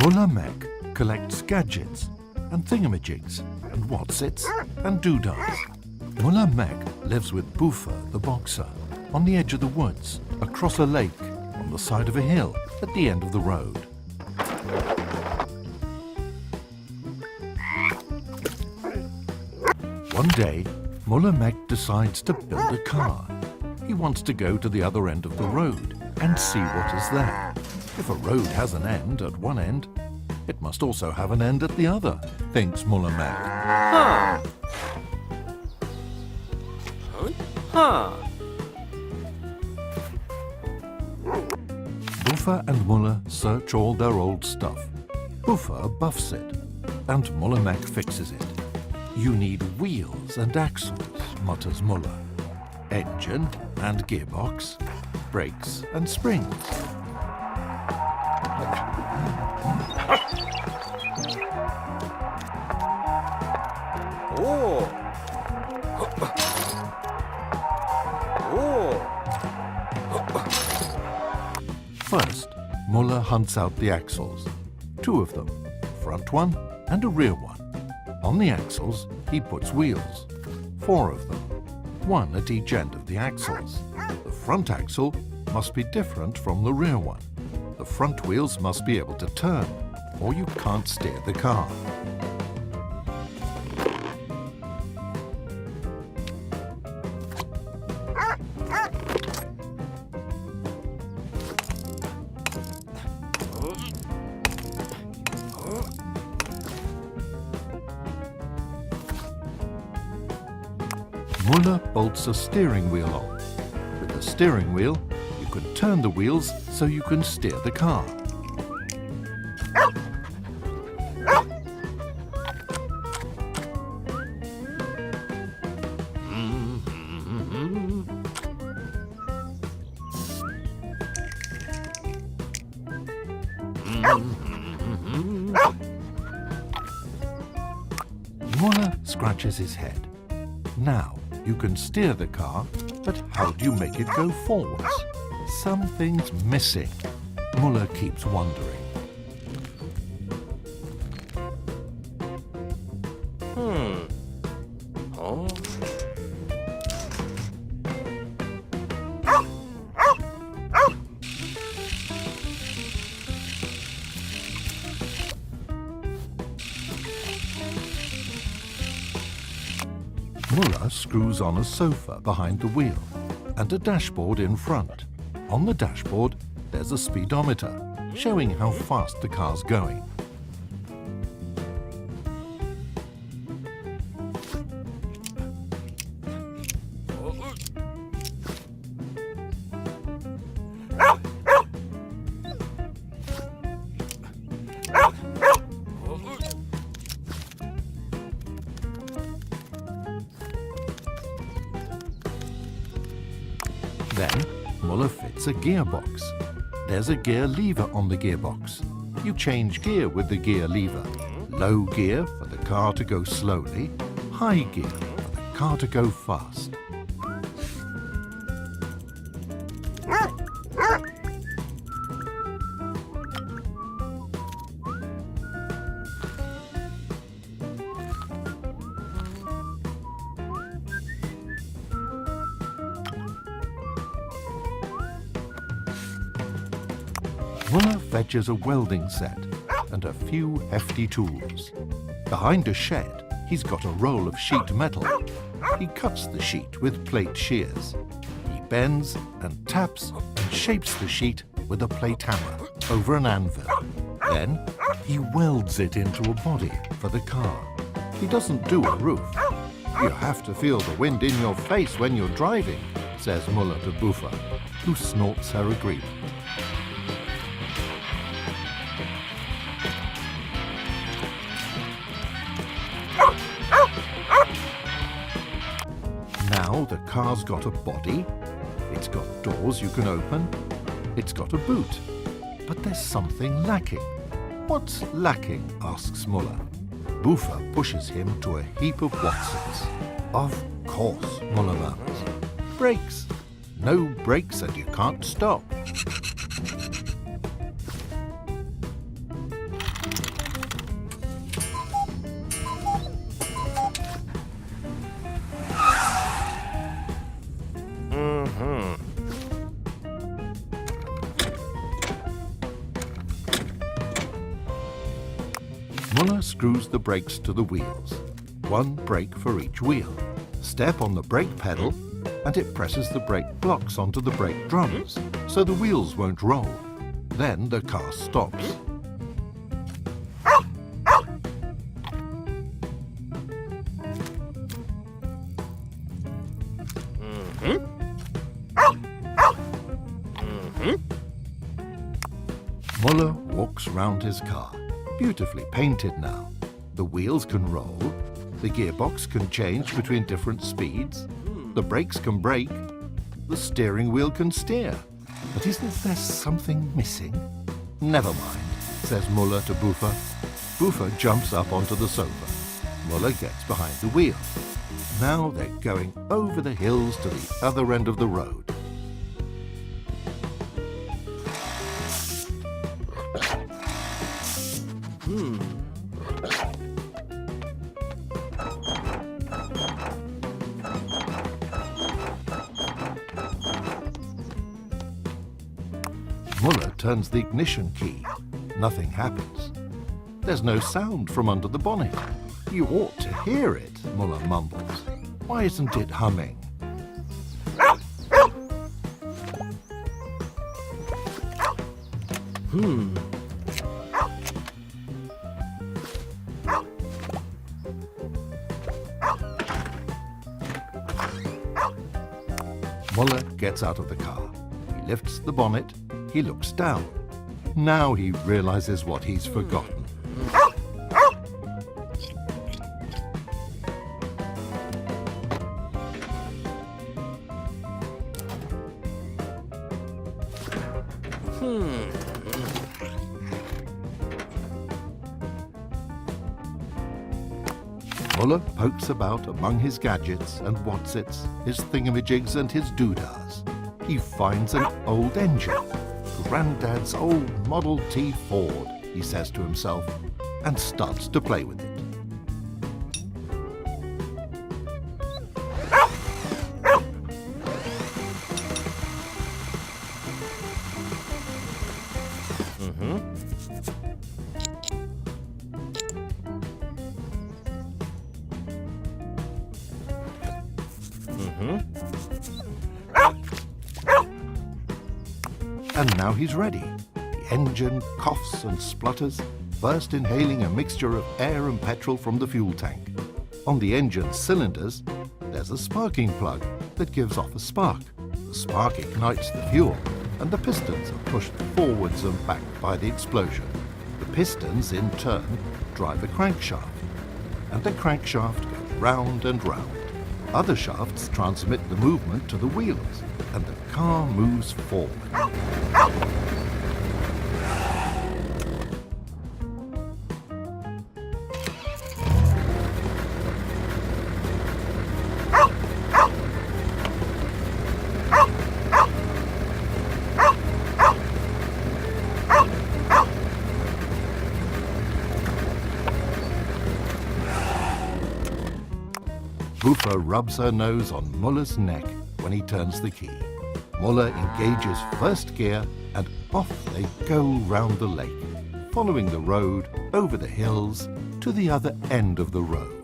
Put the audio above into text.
Muller Meg collects gadgets and thingamajigs and whatsits and doodads. Muller Meg lives with Buffer the boxer on the edge of the woods, across a lake, on the side of a hill, at the end of the road. One day, Muller Meg decides to build a car. He wants to go to the other end of the road and see what is there. If a road has an end at one end, it must also have an end at the other, thinks Muller Meg. Buffer and Muller search all their old stuff. Buffer buffs it, and Muller Meg fixes it. You need wheels and axles, mutters Muller. Engine and gearbox, brakes and springs. First, Muller hunts out the axles. 2 of them, front one and a rear one. On the axles, he puts wheels. 4 of them, 1 at each end of the axles. The front axle must be different from the rear one. The front wheels must be able to turn, or you can't steer the car. Muller bolts a steering wheel on. With the steering wheel, you can turn the wheels so you can steer the car. Muller scratches his head. Now, you can steer the car, but how do you make it go forwards? Something's missing. Muller keeps wondering. Muller screws on a sofa behind the wheel and a dashboard in front. On the dashboard, there's a speedometer showing how fast the car's going. Then, Muller fits a gearbox. There's a gear lever on the gearbox. You change gear with the gear lever. Low gear for the car to go slowly, high gear for the car to go fast. Muller fetches a welding set and a few hefty tools. Behind a shed, he's got a roll of sheet metal. He cuts the sheet with plate shears. He bends and taps and shapes the sheet with a plate hammer over an anvil. Then, he welds it into a body for the car. He doesn't do a roof. You have to feel the wind in your face when you're driving, says Muller to Buffer, who snorts her agreement. Now the car's got a body, it's got doors you can open, it's got a boot. But there's something lacking. What's lacking? Asks Muller. Buffer pushes him to a heap of whatsits. Of course, Muller murmurs. Brakes. No brakes and you can't stop. screws the brakes to the wheels. One brake for each wheel. Step on the brake pedal and it presses the brake blocks onto the brake drums, so the wheels won't roll. Then the car stops. Muller walks round his car, beautifully painted now. The wheels can roll, the gearbox can change between different speeds, the brakes can brake, the steering wheel can steer. But isn't there something missing? Never mind, says Muller to Buffer. Buffer jumps up onto the sofa. Muller gets behind the wheel. Now they're going over the hills to the other end of the road. Muller turns the ignition key. Nothing happens. There's no sound from under the bonnet. You ought to hear it, Muller mumbles. Why isn't it humming? Muller gets out of the car. He lifts the bonnet. He looks down. Now he realizes what he's forgotten. Muller pokes about among his gadgets and whatsits, his thingamajigs and his doodahs. He finds an old engine. Granddad's old Model T Ford, he says to himself, and starts to play with it. And now he's ready. The engine coughs and splutters, first inhaling a mixture of air and petrol from the fuel tank. On the engine's cylinders, there's a sparking plug that gives off a spark. The spark ignites the fuel, and the pistons are pushed forwards and back by the explosion. The pistons, in turn, drive a crankshaft, and the crankshaft goes round and round. Other shafts transmit the movement to the wheels, and the car moves forward. Buffer rubs her nose on Muller's neck when he turns the key. Muller engages first gear and off they go round the lake, following the road, over the hills, to the other end of the road.